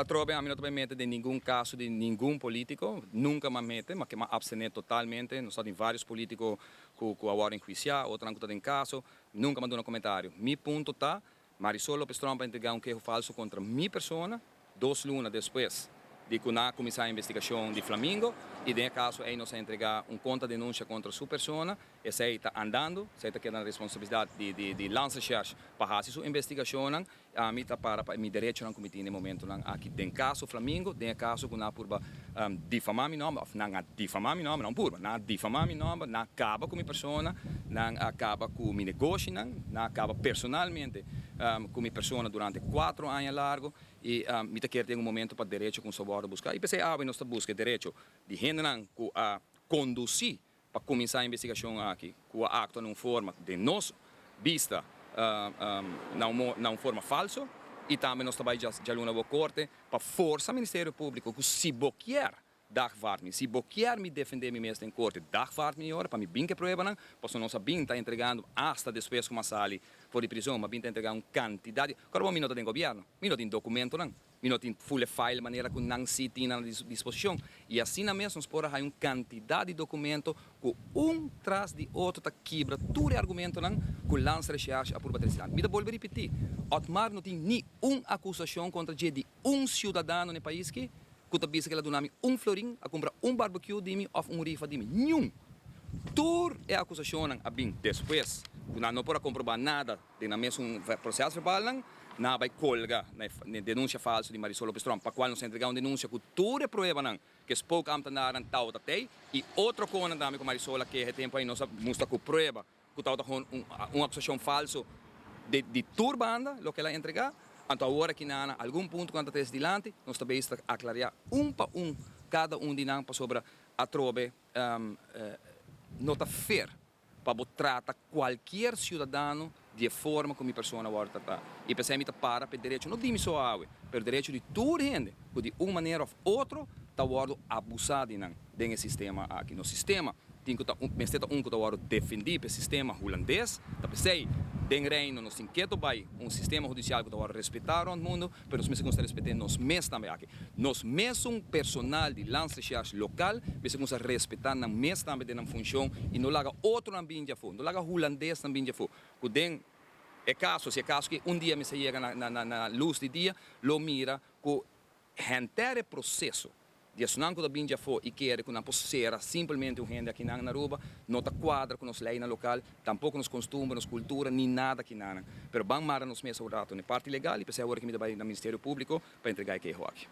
Atrobe, a mim não também mete de nenhum caso de nenhum político, nunca me mete, mas que me abstener totalmente. Nós temos vários políticos que agora enjuiciar, outros não estão em caso, nunca mandou um comentário. Mi ponto tá, Marisol Lopes Trump entregar queijo falso contra minha pessoa, 2 lunas depois de começar a investigação de Flamengo, e nesse caso aí nós entregar conta-denúncia contra sua pessoa, e se está andando, se está querendo a responsabilidade de lançar para fazer sua investigação, a mim está para meu direito não cometer no momento aqui dentro caso Flamengo, dentro caso que na purba difamar meu nome, não difamar meu nome, não purba, não difamar meu nome, não acaba com minha pessoa, não acaba com meu negócio, não acaba personalmente com minha pessoa durante 4 anos largo, e me quer ter momento para direito com sabor buscar. E pensei, nós busca direito de gente a conduzir para começar a investigação aqui, com a acto numa forma de nós vista não forma falso, e também nós trabalhamos já numa corte para forçar o Ministério Público que se boquear dagvaart se boquear me defender me mesmo em corte dagvaart me para me bem que prova não, posso não saber está entregando hasta depois como sali fora de prisão, mas bem está entregando uma quantidade, agora não tem governo, não tem documento não, não tem full file maneira que não se tem à disposição, e assim na mesma nós podemos ter uma quantidade de documento que tras de outro tá quebra todo argumento não, que lança recherche a por patrocinar. Me dá volver repetir, Otmar não tem nenhuma acusação contra de cidadão no país que kuta bisa que ela donami florim a comprar barbecue de mim ou rifa de mim. Nenhum. Tur é a acusação a bem depois. Não pode comprovar nada de na mesmo processo verbal não vai colga na denúncia falsa de Marisol Lopes Trump, para qual nos entregar uma denúncia que tudo é prova não, que es pouco amtanaran tal tatei e outra coisa dami com Marisol que é tempo aí nós mostra com prova que tal com uma acusação falsa de turbanda, lo que ela entregar. Então, agora que na algum ponto quando está dilante, nós também está aclarar para cada de nós sobre a trobe nota fair para tratar qualquer cidadão de forma como a pessoa agora tratar. E pensei que para o direito não de só água, para o direito de toda gente, que de uma maneira ou outra está agora abusado nesse sistema aqui. No sistema tem que estar que agora defender o sistema holandês, tá pensei tem reino nos inquieto vai sistema judicial que agora respeitar o mundo, mas nós mesmos respeitando nós mesmos também aqui. Nós mesmos personal de lanças local, mesmos respeitar na mesma também de função e não laga outro ambiente já foi, não laga holandês também já foi. Que é caso, se é caso que dia me chega na luz de dia, lo mira que o processo de assunanco da binja foi e quer que não possa simplesmente um rende aqui na Aruba, não está quadra com nos lei na local, tampouco nos costumes, nos cultura, nem nada aqui na. Pero bang mara nos mesa o rato, na parte legal e pensei agora que me vai no Ministério Público para entregar aqui aqui.